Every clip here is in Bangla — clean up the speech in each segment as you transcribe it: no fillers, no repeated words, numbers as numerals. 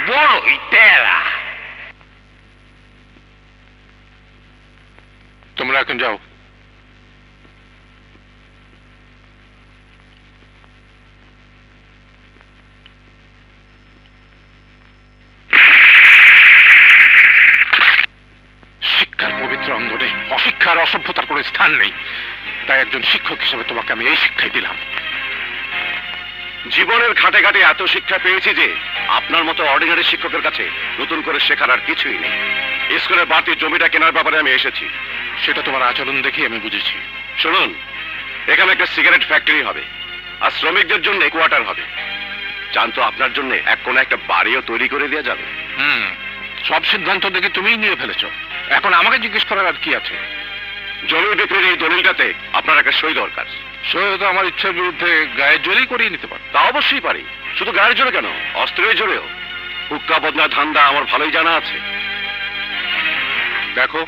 বড়ই টেরা। তোমরা এখন যাও। শিক্ষার পবিত্র অঙ্গনে অশিক্ষার অসভ্যতার কোনো স্থান নেই, তাই একজন শিক্ষক হিসেবে তোমাকে আমি এই শিক্ষাই দিলাম। জীবনের ঘাটে ঘাটে এত শিক্ষা পেয়েছি যে আপনার মতো অর্ডিনারি শিক্ষকের কাছে নতুন করে শেখার আর কিছুই নেই। স্কুলের বাড়তি জমিটা কেনার ব্যাপারে আমি এসেছি। সেটা তোমার আচরণ দেখে আমি বুঝেছি। শুনুন, এখানে একটা সিগারেট ফ্যাক্টরি হবে আর শ্রমিকদের জন্য কোয়ার্টার হবে। জানতো আপনার জন্য এক কোণে একটা বাড়িও তৈরি করে দেওয়া যাবে। সব সিদ্ধান্ত দেখে তুমিই নিয়ে ফেলেছ, এখন আমাকে জিজ্ঞেস করার আর কি আছে? জমি বিক্রির এই দলিলটাতে আপনার একটা সই দরকার। সই তো আমার ইচ্ছার বিরুদ্ধে গায়ে জোরেই করিয়ে নিতে পারো। তা অবশ্যই পারি, শুধু গায়ের জোরে কেন, অস্ত্রের জোরেও। হুক্কা বদনা ধান্দা আমার ভালোই জানা আছে। দেখো,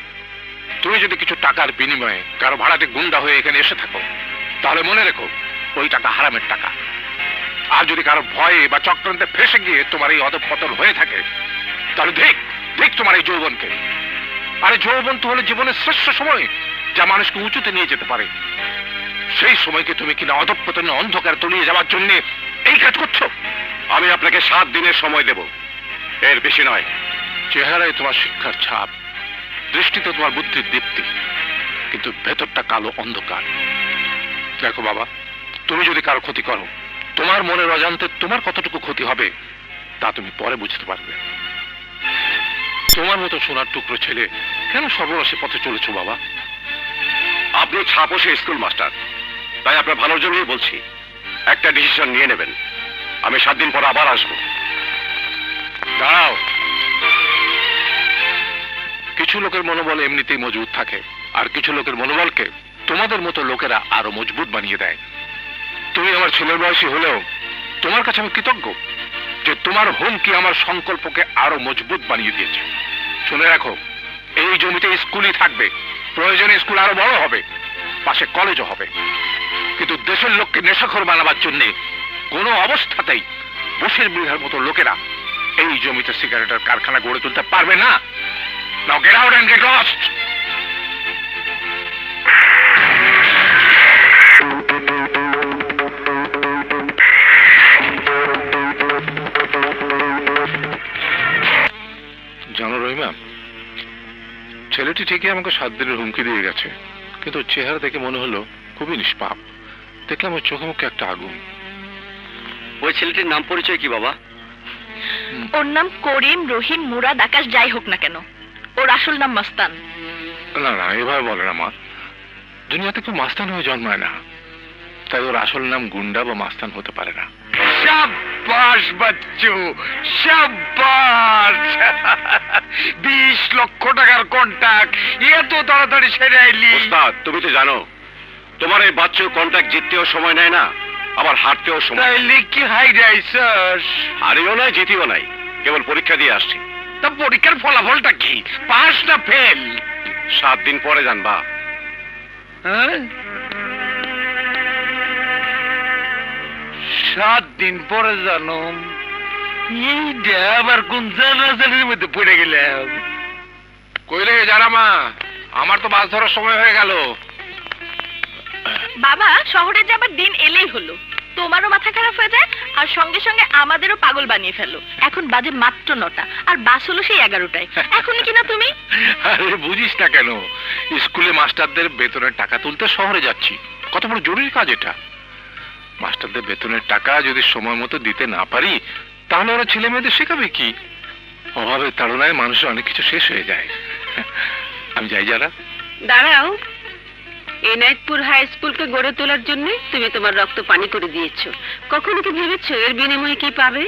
তুমি যদি কিছু টাকার বিনিময়ে কারো ভাড়াটে গুন্ডা হয়ে এখানে এসে থাকো, তাহলে মনে রেখো ওই টাকা হারামের টাকা। আর যদি কারো ভয়ে বা চক্রান্তে ফেসে গিয়ে তোমার এই অধঃপতন হয়ে থাকে, তাহলে দেখ তোমার এই যৌবনকে। আরে যৌবন তো হলো জীবনের শ্রেষ্ঠ সময়, যা মানুষকে উঁচুতে নিয়ে যেতে পারে। সেই সময়কে তুমি কিনা অধঃপতনে অন্ধকার তলিয়ে যাওয়ার জন্য এই কাজ করছো। আমি আপনাকে 7 দিনের সময় দেব, এর বেশি নয়। চেহারায় তোমার শিক্ষার ছাপ, দৃষ্টিতে তোমার বুদ্ধির দীপ্তি, কিন্তু ভেতরটা কালো অন্ধকার। দেখো বাবা, তুমি যদি কারো ক্ষতি করো, তোমার মনের অজান্তে তোমার কতটুকু ক্ষতি হবে তা তুমি পরে বুঝতে পারবে। তোমার মতো সোনার টুকরো ছেলে কেন সর্বনাশী পথে চলেছো বাবা? আপনি ছাপোষে স্কুল মাস্টার, তাই আপনার ভালোর জন্যই বলছি, একটা ডিসিশন নিয়ে নেবেন। আমি 7 দিন পর আবার আসবো। দাঁড়াও। কিছু লোকের মনোবল এমনিতেই মজবুত থাকে, আর কিছু লোকের মনোবলকে তোমাদের মতো লোকেরা আরো মজবুত বানিয়ে দেয়। তুমি আমার ছেলের বয়সী হলেও তোমার কাছে আমি কৃতজ্ঞ যে তোমার হুমকি আমার সংকল্পকে আরো মজবুত বানিয়ে দিয়েছে। শুনে রাখো, এই জমিতে স্কুলই থাকবে, প্রয়োজনে স্কুল আরো বড় হবে, পাশে কলেজও হবে, কিন্তু দেশের লোককে নেশাখোর বানাবার জন্য কোনো অবস্থাতেই বসের বিঘার মতো লোকেরা এই জমিতে সিগারেটের কারখানা গড়ে তুলতে পারবে না। Now get out and get lost! জানো রহিমা, ছেলেটি ঠিকই আমাকে 7 দিনের হুমকি দিয়ে গেছে, কিন্তু চেহারা দেখে মনে হলো খুবই নিষ্পাপ। দেখলাম ওর চোখে মুখে একটা আগুন। ওই ছেলেটির নাম পরিচয় কি বাবা? ওর নাম করিম, রহিম, মুরাদ, আকাশ, যাই হোক না কেন, ওর আসল নাম মাস্তান। না না, এভাবে বলে না মা, দুনিয়াতে কেউ মাস্তান হয়ে জন্মায় না, তাই ওর আসল নাম গুন্ডা বা মাস্তান হতে পারে না। শাবাশ বাচ্চু, শাবাশ। 20 লক্ষ টাকার কন্ট্রাক্ট এত তাড়াতাড়ি সেরে আইলি। ওস্তাদ, তুমি তো জানো তোমার এই বাচ্চা কন্ট্রাক্ট জিততেও সময় নেয় না, আবার হারতেও সময়। তাইলে কি হাই যাইছস? হারিও নাই, জিতিও নাই, কেবল পরীক্ষা দিয়ে আসছি। তা পরীক্ষার ফলাফলটা কি, পাস না ফেল? 7 দিন পরে জানবা। হ্যাঁ, 7 দিন পরে জানো? এইটা আবার কোন জানাজানির মধ্যে পড়ে গেলাম। কইলে জানা মা, আমার তো মাছ ধরার সময় হয়ে গেল। বাবা, শহরে যাবার দিন এলেই হলো, তোমারও মাথা খারাপ হয়ে যায় আর সঙ্গে সঙ্গে আমাদেরও পাগল বানিয়ে ফেলো। এখন বাজে মাত্র 9টা, আর বাস হলো সেই 11টায়। এখনই কিনা তুমি? আরে বুঝিস না কেন, স্কুলে মাস্টারদের বেতনের টাকা তুলতে শহরে যাচ্ছি। কত বড় জরুরি কাজ এটা। মাস্টারদের বেতনের টাকা যদি সময় মতো দিতে না পারি, তাহলে ওরা ছেলে মেয়েদের শেখাবে কি? অভাবের তাড়নায় মানুষের অনেক কিছু শেষ হয়ে যায়। আমি যাই যারা। দাঁড়াও, এনায়েতপুর হাই স্কুলকে গড়ে তোলার জন্য তুমি তোমার রক্ত পানি করে দিয়েছো, কখনো কি ভেবেছো এর বিনিময়ে কি পাবে?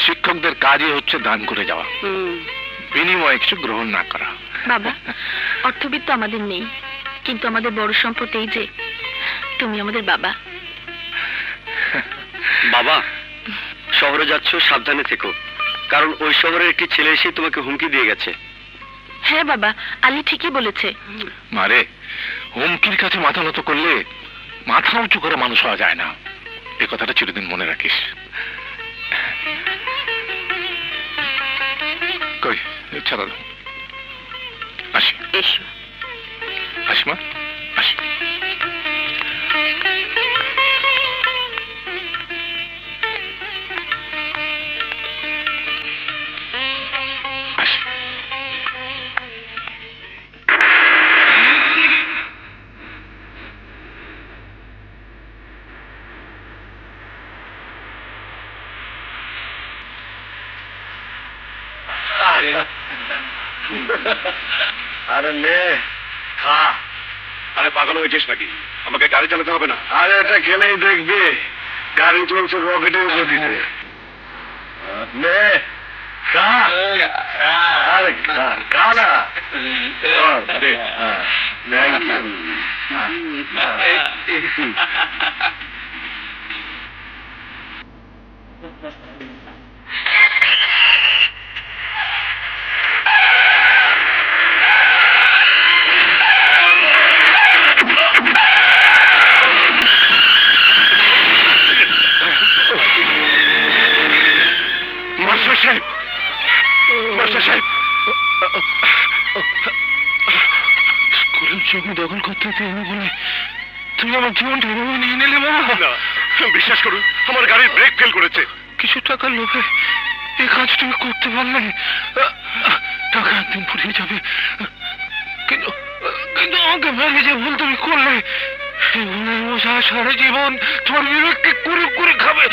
শিক্ষকদের কাজই হচ্ছে দান করে যাওয়া, বিনিময়ে কিছু গ্রহণ না করা। বাবা, অর্থবিত্ত আমাদের নেই, কিন্তু আমাদের বড় সম্পদ এই যে তুমি আমাদের বাবা। বাবা, শহরে যাচ্ছ, সাবধানে থেকো, কারণ ওই শহরের একটি ছেলে এসে তোমাকে হুমকি দিয়ে গেছে। হ্যাঁ বাবা, আলী ঠিকই বলেছে। মারে, হুমকির কাছে মাথা নত করলে মাথা উঁচু করে মানুষ হওয়া যায় না, এ কথাটা চিরদিন মনে রাখিস। ছাড়া দাও। আসি। এসো। আসি মা, আসি। আরে নে খা। আরে পাগল হয়েছিস নাকি? আমাকে গাড়ি চালাতে হবে না। আরে এটা খেলেই দেখবি গাড়ি চলছে রকেটের গতিতে। নে খা। আরে খা, খা না। Thank you. মাস্টার সাহেব, মাস্টার সাহেব, স্কুলের জমি দখল করতে দেবে বলে তুমি আমার জীবনটা এভাবে নিয়ে নিলে বাবা? বিশ্বাস করুন, আমার গাড়ির ব্রেক ফেল করেছে। কিছু টাকার লোভে এই কাজ তুমি করতে পারলে? টাকা একদিন ফুরিয়ে যাবে, কিন্তু কিন্তু আমাকে মেরে যে ভুল তুমি করলে সেই ভুলের বোঝা সারা জীবন তোমার বিবেককে কুড়ে কুড়ে খাবে।